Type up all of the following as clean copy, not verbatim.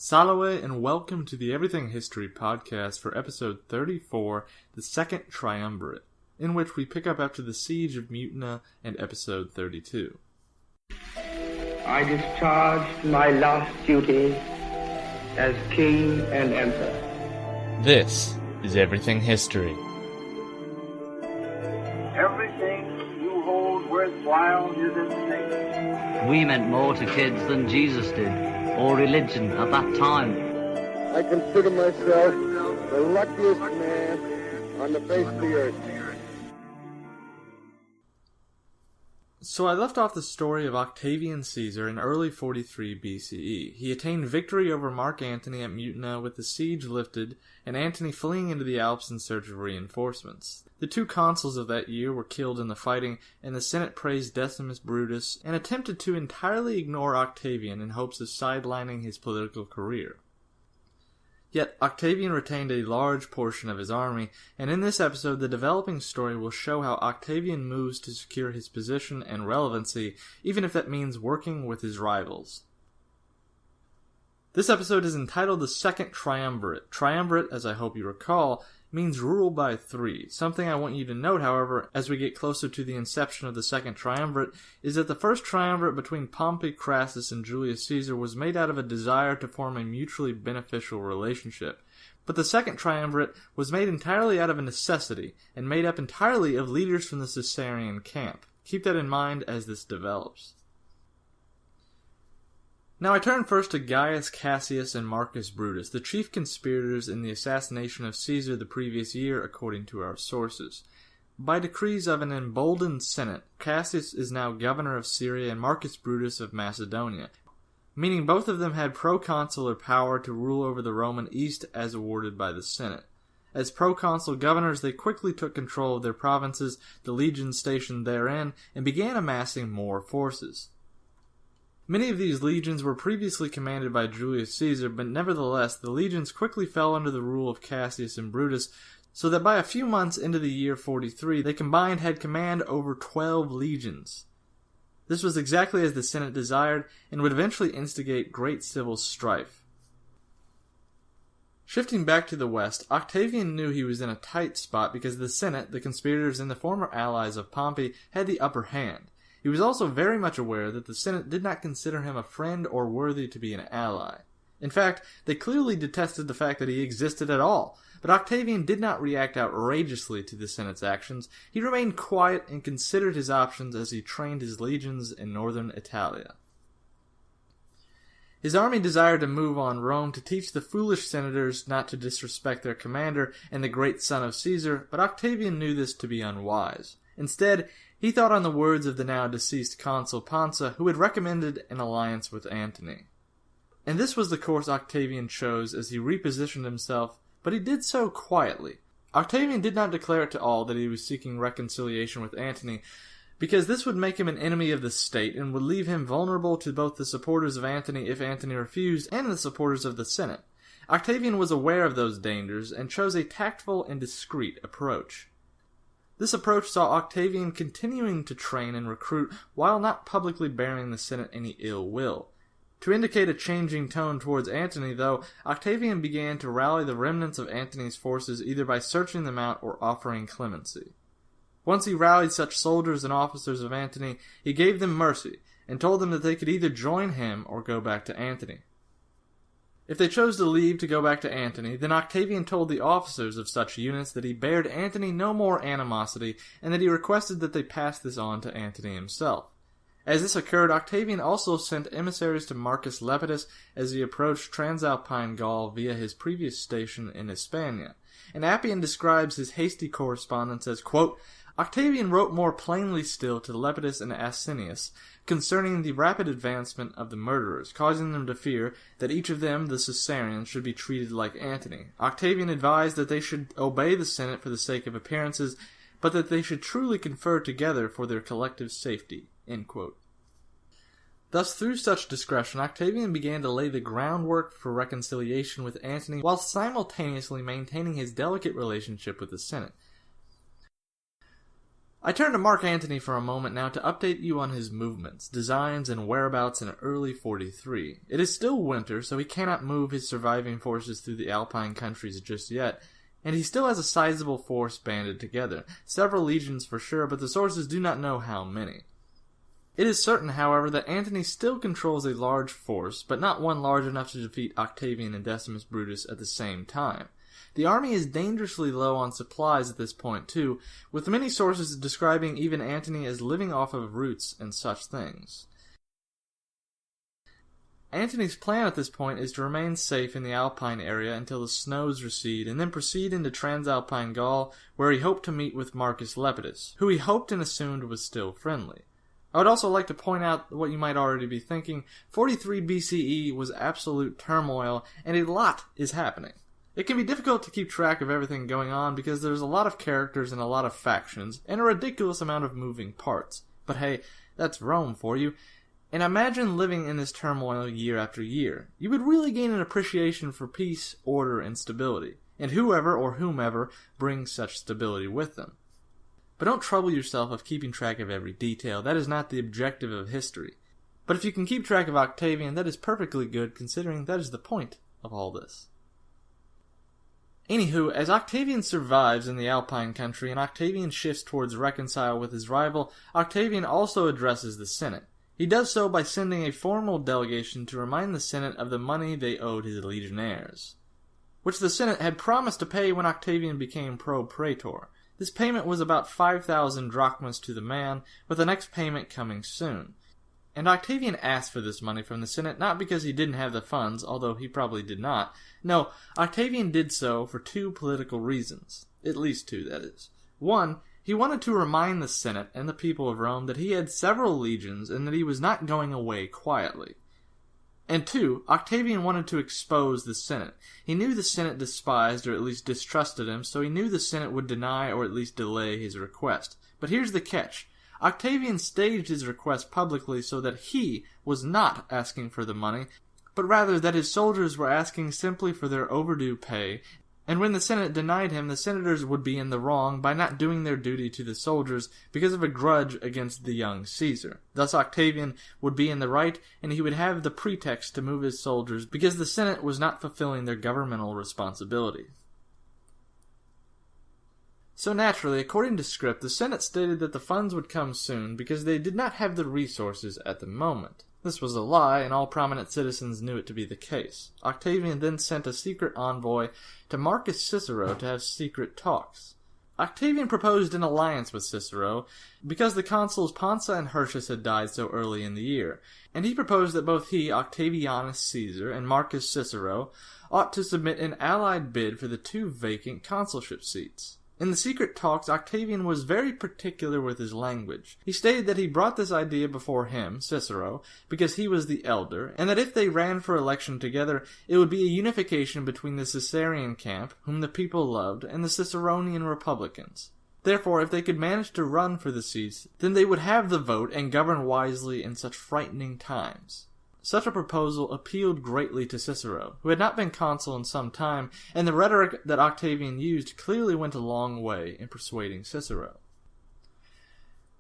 Salve and welcome to the Everything History podcast for episode 34, the Second Triumvirate, in which we pick up after the Siege of Mutina and episode 32. I discharged my last duty as king and emperor. This is Everything History. Everything you hold worthwhile is at stake. We meant more to kids than Jesus did, or religion at that time. I consider myself the luckiest man on the face of the earth. So I left off the story of Octavian and Caesar in early 43 BCE. He attained victory over Marc Antony at Mutina with the siege lifted, and Antony fleeing into the Alps in search of reinforcements. The two consuls of that year were killed in the fighting, and the Senate praised Decimus Brutus and attempted to entirely ignore Octavian in hopes of sidelining his political career. Yet Octavian retained a large portion of his army, and in this episode the developing story will show how Octavian moves to secure his position and relevancy, even if that means working with his rivals. This episode is entitled the Second Triumvirate. Triumvirate, as I hope you recall, means rule by three. Something I want you to note, however, as we get closer to the inception of the Second Triumvirate, is that the first triumvirate between Pompey, Crassus, and Julius Caesar was made out of a desire to form a mutually beneficial relationship. But the Second Triumvirate was made entirely out of a necessity, and made up entirely of leaders from the Caesarian camp. Keep that in mind as this develops. Now I turn first to Gaius Cassius and Marcus Brutus, the chief conspirators in the assassination of Caesar the previous year according to our sources. By decrees of an emboldened Senate, Cassius is now governor of Syria and Marcus Brutus of Macedonia, meaning both of them had proconsular power to rule over the Roman East as awarded by the Senate. As proconsul governors, they quickly took control of their provinces, the legions stationed therein, and began amassing more forces. Many of these legions were previously commanded by Julius Caesar, but nevertheless the legions quickly fell under the rule of Cassius and Brutus, so that by a few months into the year 43 they combined had command over 12 legions. This was exactly as the Senate desired, and would eventually instigate great civil strife. Shifting back to the west, Octavian knew he was in a tight spot because the Senate, the conspirators and the former allies of Pompey, had the upper hand. He was also very much aware that the Senate did not consider him a friend or worthy to be an ally. In fact, they clearly detested the fact that he existed at all, but Octavian did not react outrageously to the Senate's actions. He remained quiet and considered his options as he trained his legions in northern Italia. His army desired to move on Rome to teach the foolish senators not to disrespect their commander and the great son of Caesar, but Octavian knew this to be unwise. Instead, he thought on the words of the now deceased consul Pansa, who had recommended an alliance with Antony. And this was the course Octavian chose as he repositioned himself, but he did so quietly. Octavian did not declare it to all that he was seeking reconciliation with Antony, because this would make him an enemy of the state and would leave him vulnerable to both the supporters of Antony if Antony refused and the supporters of the Senate. Octavian was aware of those dangers and chose a tactful and discreet approach. This approach saw Octavian continuing to train and recruit while not publicly bearing the Senate any ill will. To indicate a changing tone towards Antony, though, Octavian began to rally the remnants of Antony's forces either by searching them out or offering clemency. Once he rallied such soldiers and officers of Antony, he gave them mercy and told them that they could either join him or go back to Antony. If they chose to leave to go back to Antony, then Octavian told the officers of such units that he bared Antony no more animosity, and that he requested that they pass this on to Antony himself. As this occurred, Octavian also sent emissaries to Marcus Lepidus as he approached Transalpine Gaul via his previous station in Hispania. And Appian describes his hasty correspondence as, quote, Octavian wrote more plainly still to Lepidus and Asinius concerning the rapid advancement of the murderers, causing them to fear that each of them, the Caesarians, should be treated like Antony. Octavian advised that they should obey the Senate for the sake of appearances, but that they should truly confer together for their collective safety. End quote. Thus, through such discretion, Octavian began to lay the groundwork for reconciliation with Antony while simultaneously maintaining his delicate relationship with the Senate. I turn to Marc Antony for a moment now to update you on his movements, designs, and whereabouts in early 43. It is still winter, so he cannot move his surviving forces through the Alpine countries just yet, and he still has a sizable force banded together, several legions for sure, but the sources do not know how many. It is certain, however, that Antony still controls a large force, but not one large enough to defeat Octavian and Decimus Brutus at the same time. The army is dangerously low on supplies at this point too, with many sources describing even Antony as living off of roots and such things. Antony's plan at this point is to remain safe in the Alpine area until the snows recede, and then proceed into Transalpine Gaul, where he hoped to meet with Marcus Lepidus, who he hoped and assumed was still friendly. I would also like to point out what you might already be thinking. 43 BCE was absolute turmoil, and a lot is happening. It can be difficult to keep track of everything going on because there's a lot of characters and a lot of factions, and a ridiculous amount of moving parts. But hey, that's Rome for you. And imagine living in this turmoil year after year. You would really gain an appreciation for peace, order, and stability, and whoever or whomever brings such stability with them. But don't trouble yourself of keeping track of every detail. That is not the objective of history. But if you can keep track of Octavian, that is perfectly good, considering that is the point of all this. Anywho, as Octavian survives in the Alpine country and Octavian shifts towards reconcile with his rival, Octavian also addresses the Senate. He does so by sending a formal delegation to remind the Senate of the money they owed his legionnaires, which the Senate had promised to pay when Octavian became pro-praetor. This payment was about 5,000 drachmas to the man, with the next payment coming soon. And Octavian asked for this money from the Senate not because he didn't have the funds, although he probably did not. No, Octavian did so for two political reasons. At least two, that is. One, he wanted to remind the Senate and the people of Rome that he had several legions and that he was not going away quietly. And two, Octavian wanted to expose the Senate. He knew the Senate despised or at least distrusted him, so he knew the Senate would deny or at least delay his request. But here's the catch. Octavian staged his request publicly so that he was not asking for the money, but rather that his soldiers were asking simply for their overdue pay, and when the Senate denied him, the senators would be in the wrong by not doing their duty to the soldiers because of a grudge against the young Caesar. Thus Octavian would be in the right, and he would have the pretext to move his soldiers because the Senate was not fulfilling their governmental responsibility. So naturally, according to script, the Senate stated that the funds would come soon because they did not have the resources at the moment. This was a lie, and all prominent citizens knew it to be the case. Octavian then sent a secret envoy to Marcus Cicero to have secret talks. Octavian proposed an alliance with Cicero because the consuls Pansa and Hirtius had died so early in the year, and he proposed that both he, Octavianus Caesar, and Marcus Cicero ought to submit an allied bid for the two vacant consulship seats. In the secret talks, Octavian was very particular with his language. He stated that he brought this idea before him, Cicero, because he was the elder, and that if they ran for election together, it would be a unification between the Caesarian camp, whom the people loved, and the Ciceronian Republicans. Therefore, if they could manage to run for the seats, then they would have the vote and govern wisely in such frightening times. Such a proposal appealed greatly to Cicero, who had not been consul in some time, and the rhetoric that Octavian used clearly went a long way in persuading Cicero.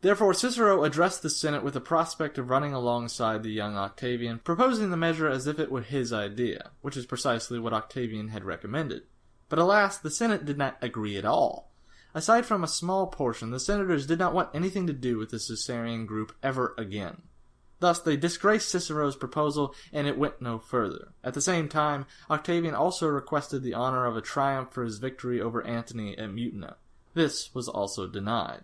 Therefore, Cicero addressed the Senate with the prospect of running alongside the young Octavian, proposing the measure as if it were his idea, which is precisely what Octavian had recommended. But alas, the Senate did not agree at all. Aside from a small portion, the senators did not want anything to do with the Caesarian group ever again. Thus, they disgraced Cicero's proposal, and it went no further. At the same time, Octavian also requested the honor of a triumph for his victory over Antony at Mutina. This was also denied.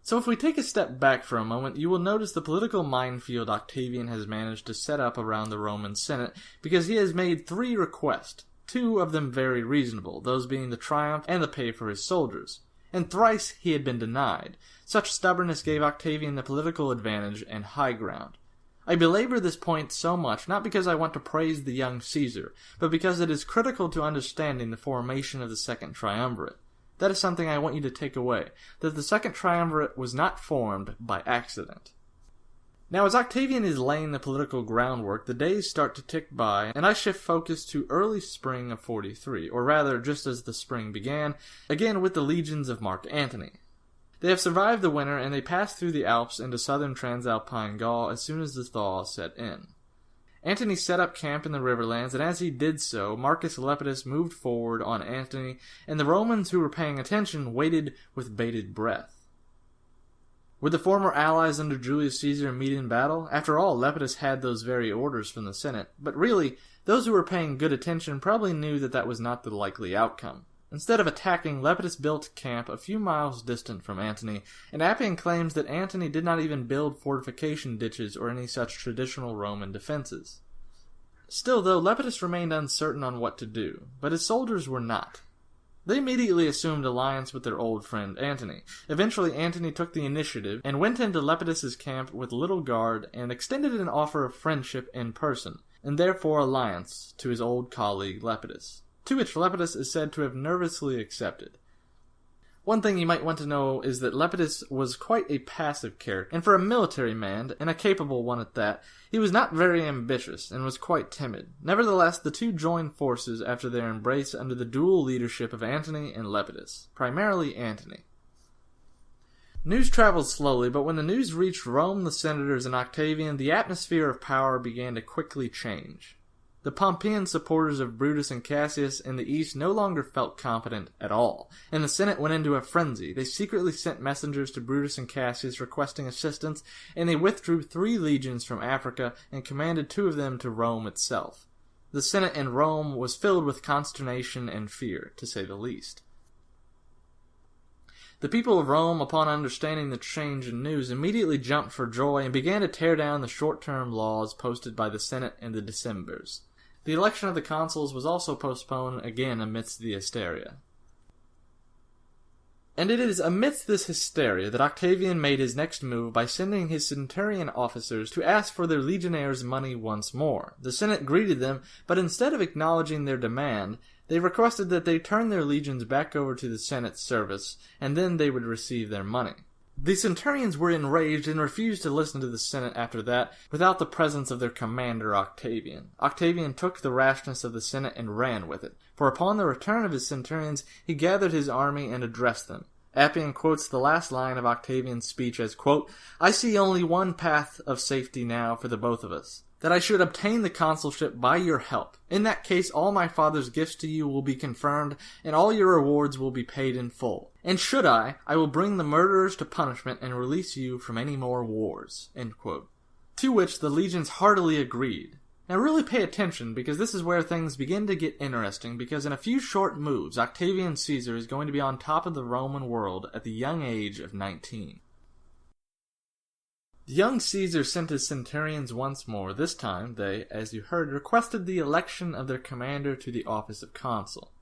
So if we take a step back for a moment, you will notice the political minefield Octavian has managed to set up around the Roman Senate, because he has made 3 requests, 2 of them very reasonable, those being the triumph and the pay for his soldiers. And thrice he had been denied. Such stubbornness gave Octavian the political advantage and high ground. I belabor this point so much, not because I want to praise the young Caesar, but because it is critical to understanding the formation of the Second Triumvirate. That is something I want you to take away, that the Second Triumvirate was not formed by accident. Now, as Octavian is laying the political groundwork, the days start to tick by, and I shift focus to early spring of 43, or rather, just as the spring began, again with the legions of Marc Antony. They have survived the winter, and they passed through the Alps into southern Transalpine Gaul as soon as the thaw set in. Antony set up camp in the riverlands, and as he did so, Marcus Lepidus moved forward on Antony, and the Romans who were paying attention waited with bated breath. Would the former allies under Julius Caesar meet in battle? After all, Lepidus had those very orders from the Senate, but really, those who were paying good attention probably knew that that was not the likely outcome. Instead of attacking, Lepidus built camp a few miles distant from Antony, and Appian claims that Antony did not even build fortification ditches or any such traditional Roman defenses. Still, though, Lepidus remained uncertain on what to do, but his soldiers were not. They immediately assumed alliance with their old friend Antony. Eventually, Antony took the initiative and went into Lepidus's camp with little guard and extended an offer of friendship in person, and therefore alliance to his old colleague Lepidus, to which Lepidus is said to have nervously accepted. One thing you might want to know is that Lepidus was quite a passive character, and for a military man, and a capable one at that, he was not very ambitious and was quite timid. Nevertheless, the two joined forces after their embrace under the dual leadership of Antony and Lepidus, primarily Antony. News traveled slowly, but when the news reached Rome, the senators, and Octavian, the atmosphere of power began to quickly change. The Pompeian supporters of Brutus and Cassius in the east no longer felt confident at all, and the Senate went into a frenzy. They secretly sent messengers to Brutus and Cassius requesting assistance, and they withdrew 3 legions from Africa and commanded 2 of them to Rome itself. The Senate in Rome was filled with consternation and fear, to say the least. The people of Rome, upon understanding the change in news, immediately jumped for joy and began to tear down the short-term laws posted by the Senate and the Decemvirs. The election of the consuls was also postponed again amidst the hysteria. And it is amidst this hysteria that Octavian made his next move by sending his centurion officers to ask for their legionnaires' money once more. The Senate greeted them, but instead of acknowledging their demand, they requested that they turn their legions back over to the Senate's service, and then they would receive their money. The centurions were enraged and refused to listen to the Senate after that, without the presence of their commander Octavian. Octavian took the rashness of the Senate and ran with it, for upon the return of his centurions, he gathered his army and addressed them. Appian quotes the last line of Octavian's speech as, quote, "I see only one path of safety now for the both of us, that I should obtain the consulship by your help. In that case, all my father's gifts to you will be confirmed, and all your rewards will be paid in full. And should I will bring the murderers to punishment and release you from any more wars." End quote. To which the legions heartily agreed. Now really pay attention, because this is where things begin to get interesting, because in a few short moves, Octavian Caesar is going to be on top of the Roman world at the young age of 19. The young Caesar sent his centurions once more. This time, they, as you heard, requested the election of their commander to the office of consul.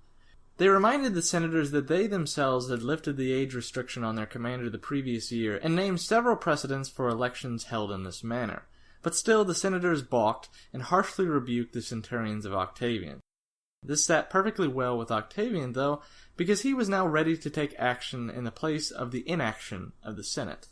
They reminded the senators that they themselves had lifted the age restriction on their commander the previous year, and named several precedents for elections held in this manner. But still, the senators balked, and harshly rebuked the centurions of Octavian. This sat perfectly well with Octavian, though, because he was now ready to take action in the place of the inaction of the Senate.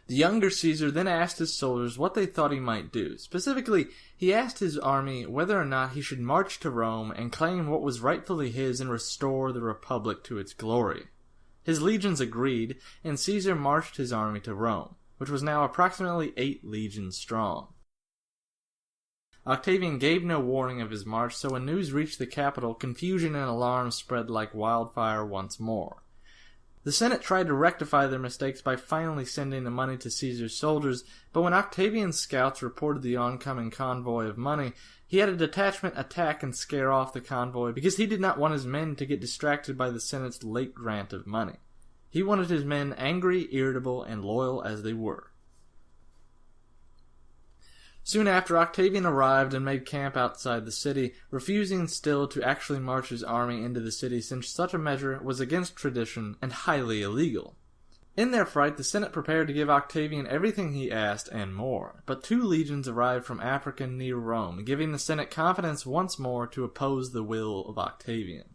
The younger Caesar then asked his soldiers what they thought he might do. Specifically, he asked his army whether or not he should march to Rome and claim what was rightfully his and restore the Republic to its glory. His legions agreed, and Caesar marched his army to Rome, which was now approximately 8 legions strong. Octavian gave no warning of his march, so when news reached the capital, confusion and alarm spread like wildfire once more. The Senate tried to rectify their mistakes by finally sending the money to Caesar's soldiers, but when Octavian's scouts reported the oncoming convoy of money, he had a detachment attack and scare off the convoy because he did not want his men to get distracted by the Senate's late grant of money. He wanted his men angry, irritable, and loyal as they were. Soon after, Octavian arrived and made camp outside the city, refusing still to actually march his army into the city since such a measure was against tradition and highly illegal. In their fright, the Senate prepared to give Octavian everything he asked and more, but 2 legions arrived from Africa near Rome, giving the Senate confidence once more to oppose the will of Octavian.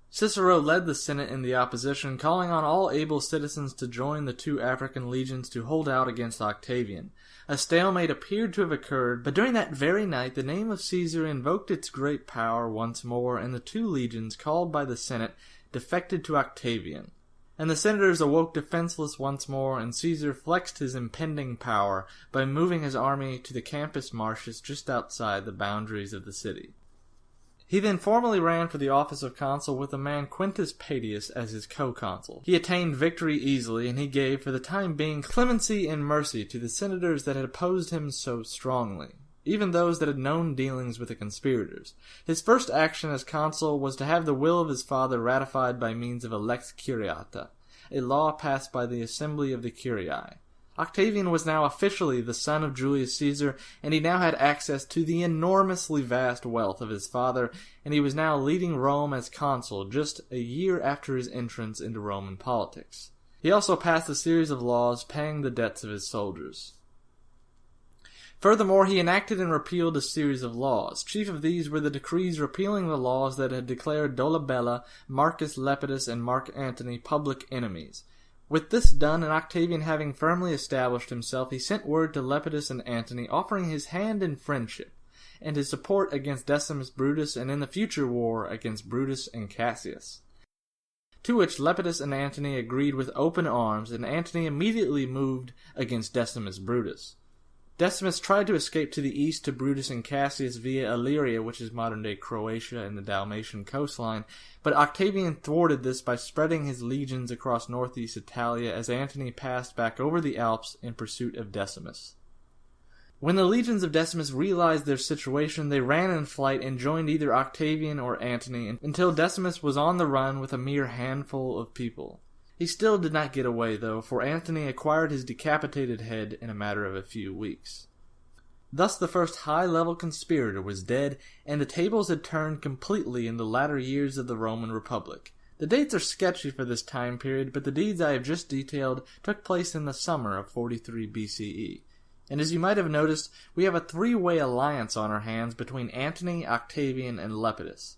Cicero led the Senate in the opposition, calling on all able citizens to join the 2 African legions to hold out against Octavian. A stalemate appeared to have occurred, but during that very night the name of Caesar invoked its great power once more, and the 2 legions, called by the Senate, defected to Octavian. And the senators awoke defenseless once more, and Caesar flexed his impending power by moving his army to the campus martius just outside the boundaries of the city. He then formally ran for the office of consul with the man Quintus Padius as his co-consul. He attained victory easily, and he gave, for the time being, clemency and mercy to the senators that had opposed him so strongly, even those that had known dealings with the conspirators. His first action as consul was to have the will of his father ratified by means of a lex curiata, a law passed by the assembly of the curiae. Octavian was now officially the son of Julius Caesar, and he now had access to the enormously vast wealth of his father, and he was now leading Rome as consul just a year after his entrance into Roman politics. He also passed a series of laws paying the debts of his soldiers. Furthermore, he enacted and repealed a series of laws. Chief of these were the decrees repealing the laws that had declared Dolabella, Marcus Lepidus, and Marc Antony public enemies. With this done, and Octavian having firmly established himself, he sent word to Lepidus and Antony offering his hand in friendship, and his support against Decimus Brutus and in the future war against Brutus and Cassius. To which Lepidus and Antony agreed with open arms, and Antony immediately moved against Decimus Brutus. Decimus tried to escape to the east to Brutus and Cassius via Illyria, which is modern-day Croatia and the Dalmatian coastline, but Octavian thwarted this by spreading his legions across northeast Italia as Antony passed back over the Alps in pursuit of Decimus. When the legions of Decimus realized their situation, they ran in flight and joined either Octavian or Antony until Decimus was on the run with a mere handful of people. He still did not get away, though, for Antony acquired his decapitated head in a matter of a few weeks. Thus the first high-level conspirator was dead, and the tables had turned completely in the latter years of the Roman Republic. The dates are sketchy for this time period, but the deeds I have just detailed took place in the summer of 43 BCE. And as you might have noticed, we have a three-way alliance on our hands between Antony, Octavian, and Lepidus.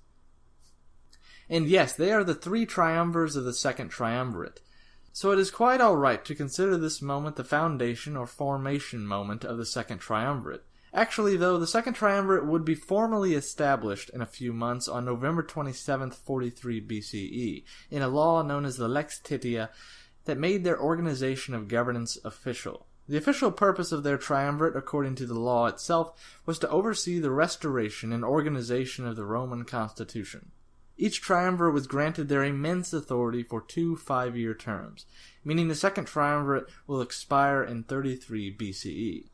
And yes, they are the three triumvirs of the Second Triumvirate. So it is quite alright to consider this moment the foundation or formation moment of the Second Triumvirate. Actually, though, the Second Triumvirate would be formally established in a few months on November 27th, 43 BCE, in a law known as the Lex Titia that made their organization of governance official. The official purpose of their triumvirate, according to the law itself, was to oversee the restoration and organization of the Roman constitution. Each triumvirate was granted their immense authority for 2 5-year terms, meaning the Second Triumvirate will expire in 33 BCE.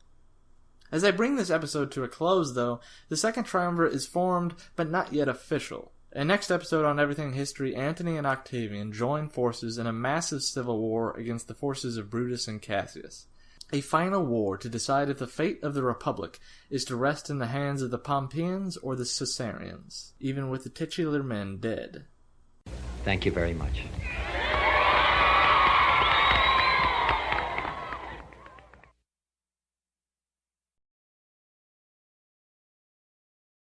As I bring this episode to a close, though, the Second Triumvirate is formed but not yet official. In next episode on Everything History, Antony and Octavian join forces in a massive civil war against the forces of Brutus and Cassius. A final war to decide if the fate of the Republic is to rest in the hands of the Pompeians or the Caesarians, even with the titular men dead. Thank you very much.